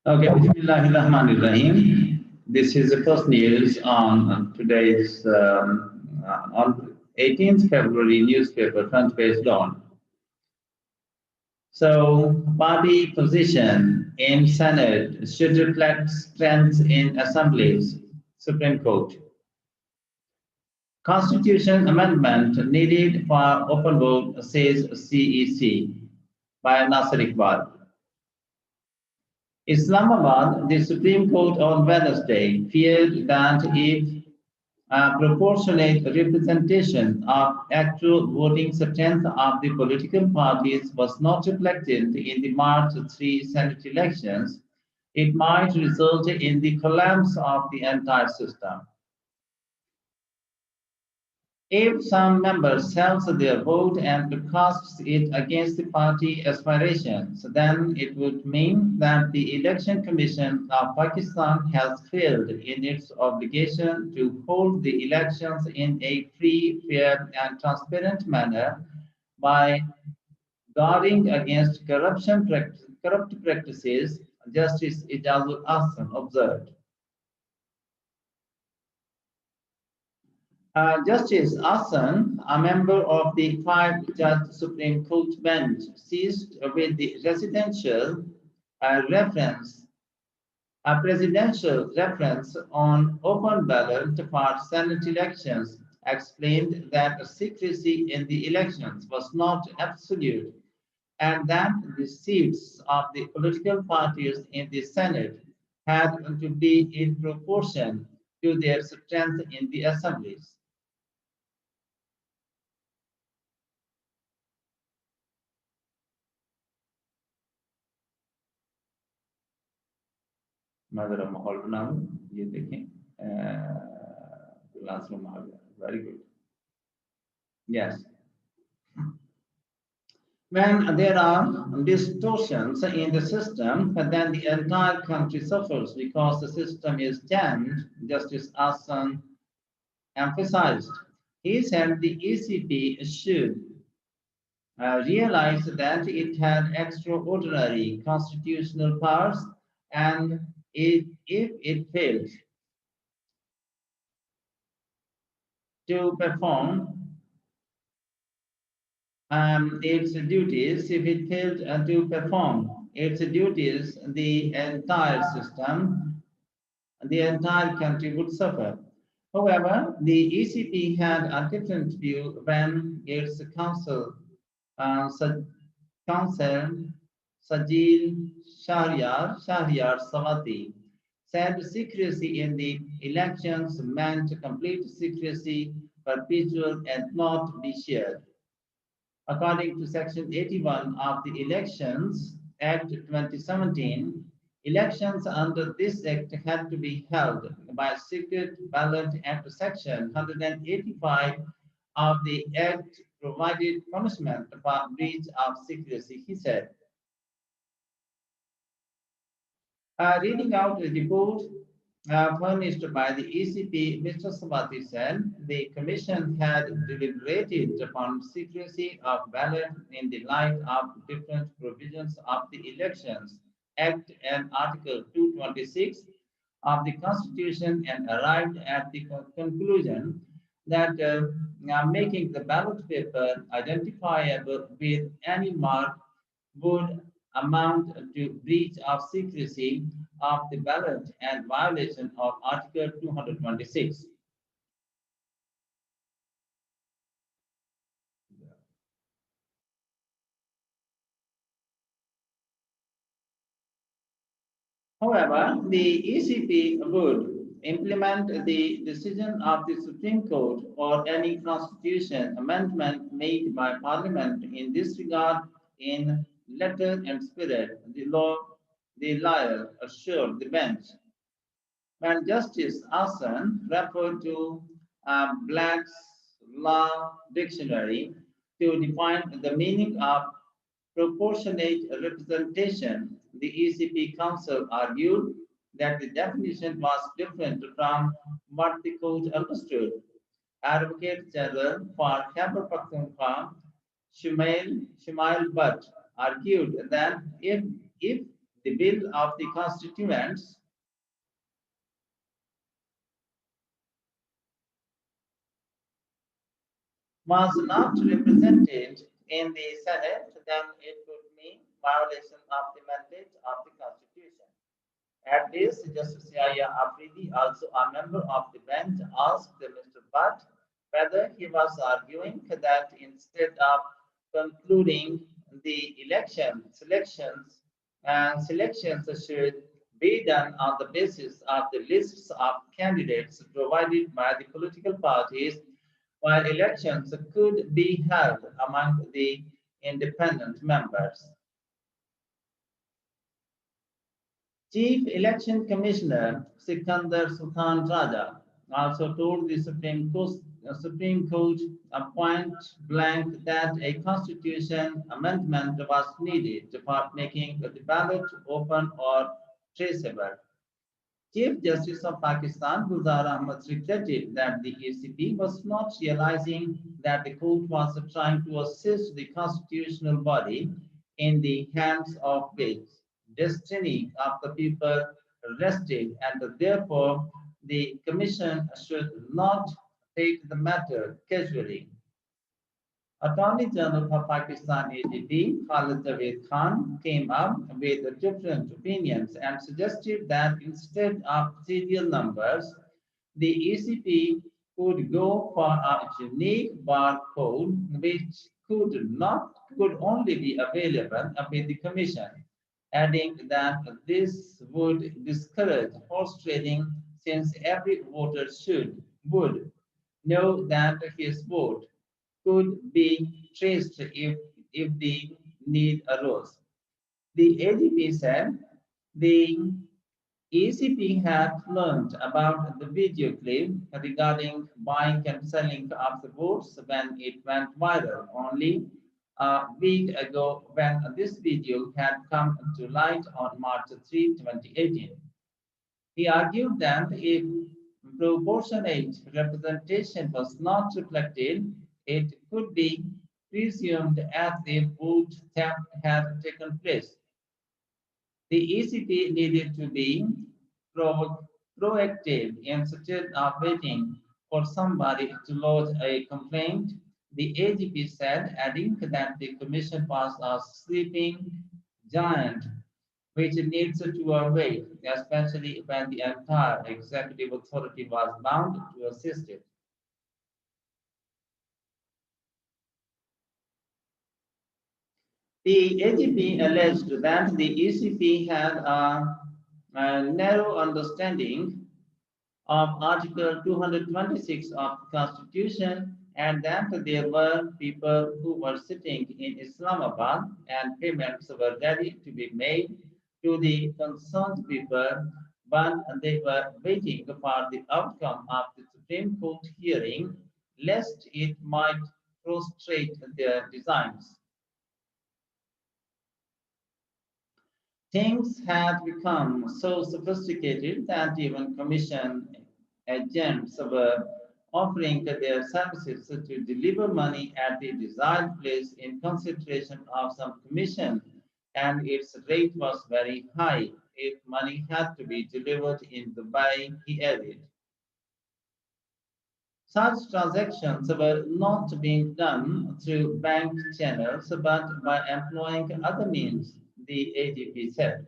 Okay, Bismillahirrahmanirrahim. This is the first news on today's on 18th February newspaper front page dawn. So, party position in Senate should reflect strengths in assemblies. Supreme Court. Constitution amendment needed for open vote, says CEC by Nasir Iqbal. Islamabad, the Supreme Court on Wednesday feared that if a proportionate representation of actual voting strength of the political parties was not reflected in the March 3 Senate elections, it might result in the collapse of the entire system. If some member sells their vote and casts it against the party aspirations, then it would mean that the Election Commission of Pakistan has failed in its obligation to hold the elections in a free, fair, and transparent manner by guarding against corrupt practices, Justice Ijazul Ahsan observed. Justice Ahsan, a member of the five-judge Supreme Court bench, seized with the reference, a presidential reference on open ballot for Senate elections, explained that secrecy in the elections was not absolute and that the seats of the political parties in the Senate had to be in proportion to their strength in the assemblies. मैं जरा माहौल बनाऊं ये देखें classroom आ गया very good yes when there are distortions in the system then the entire country suffers because the system is jammed. Justice Hassan emphasized. He said the ECP should realize that it had extraordinary constitutional powers and if it failed to perform its duties, if it failed to perform its duties, the entire country would suffer. However, the ECP had a different view when its council Sajil Shahryar Samati said secrecy in the elections meant complete secrecy, perpetual and not be shared. According to Section 81 of the Elections Act 2017, elections under this act had to be held by secret ballot, and Section 185 of the Act provided punishment for breach of secrecy, he said. Reading out the report furnished by the ECP, Mr. Sabati said the Commission had deliberated upon secrecy of ballot in the light of different provisions of the Elections Act and Article 226 of the Constitution and arrived at the conclusion that making the ballot paper identifiable with any mark would amount to breach of secrecy of the ballot and violation of Article 226. However, the ECP would implement the decision of the Supreme Court or any constitution amendment made by Parliament in this regard in letter and spirit, the lawyer assured the bench. When Justice Hassan referred to Black's Law Dictionary to define the meaning of proportionate representation, the ECP Council argued that the definition was different from what the court understood. Advocate General for Khyber Pakhtunkhwa, Shumail Butt, argued that if The will of the constituents was not represented in the Senate, then it would mean violation of the mandate of the Constitution. At this, Justice Yahya Afridi, also a member of the bench, asked Mr. Butt whether he was arguing that instead of concluding the selections should be done on the basis of the lists of candidates provided by the political parties, while elections could be held among the independent members. Chief Election Commissioner Sikandar Sultan Raja also told the Supreme Court point blank that a constitution amendment was needed for making the ballot open or traceable. Chief Justice of Pakistan Gulzar Ahmad regretted that the ACP was not realizing that the court was trying to assist the constitutional body in the hands of which destiny of the people rested, and therefore the Commission should not take the matter casually. Attorney General for Pakistan AGP Khalid Javed Khan came up with different opinions and suggested that instead of serial numbers, the ECP could go for a unique barcode which could only be available with the Commission, adding that this would discourage horse trading since every voter would know that his vote could be traced if the need arose. The ADP said the ECP had learned about the video clip regarding buying and selling of the votes when it went viral only a week ago when this video had come to light on March 3, 2018. He argued that if proportionate representation was not reflected, it could be presumed as if vote theft had taken place. The ECP needed to be proactive instead of waiting for somebody to lodge a complaint, the AGP said, adding that the Commission was a sleeping giant which needs to awake, especially when the entire executive authority was bound to assist it. The AGP alleged that the ECP had a narrow understanding of Article 226 of the Constitution and that there were people who were sitting in Islamabad and payments were ready to be made to the concerned people, but they were waiting for the outcome of the Supreme Court hearing lest it might frustrate their designs. Things had become so sophisticated that even commission agents were offering their services to deliver money at the desired place in consideration of some commission, and its rate was very high if money had to be delivered in Dubai, he added. Such transactions were not being done through bank channels but by employing other means, the AGP said.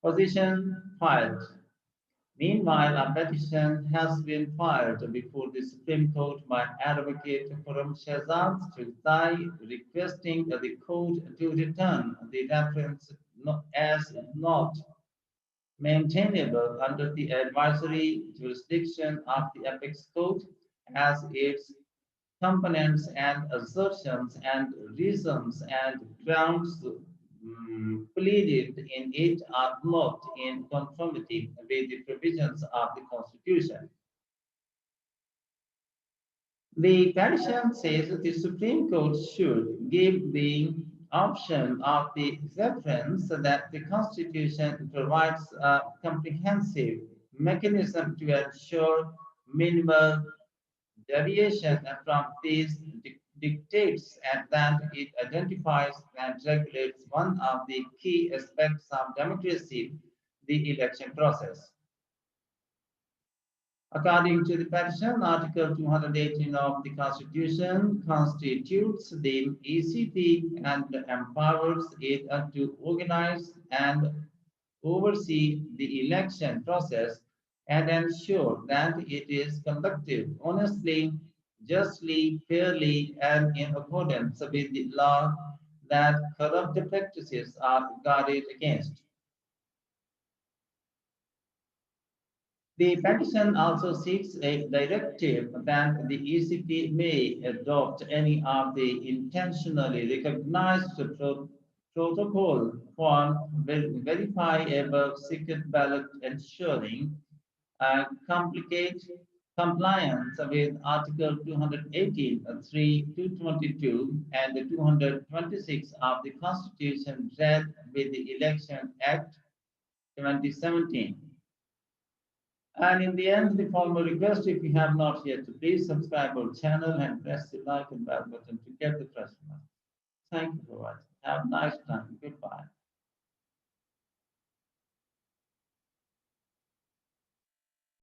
Position filed. Meanwhile, a petition has been filed before the Supreme Court by Advocate Khurram Shehzad Sultai requesting the court to return the reference as not maintainable under the advisory jurisdiction of the apex court as its components and assertions and reasons and grounds pleaded in it are not in conformity with the provisions of the Constitution. The petition says that the Supreme Court should give the option of the reference that the Constitution provides a comprehensive mechanism to ensure minimal deviation from these dictates and that it identifies and regulates one of the key aspects of democracy, the election process. According to the petition, Article 218 of the Constitution constitutes the ECP and empowers it to organize and oversee the election process and ensure that it is conducted honestly, justly, fairly, and in accordance with the law, that corrupt practices are guarded against. The petition also seeks a directive that the ECP may adopt any of the intentionally recognized protocol for verifiable secret ballot ensuring complicate compliance with Article 218, 3, 222, and 226 of the Constitution read with the Election Act 2017. And in the end, the formal request, if you have not yet, to please subscribe our channel and press the like and bell button to get the fresh one. Thank you for watching. Have a nice time. Goodbye.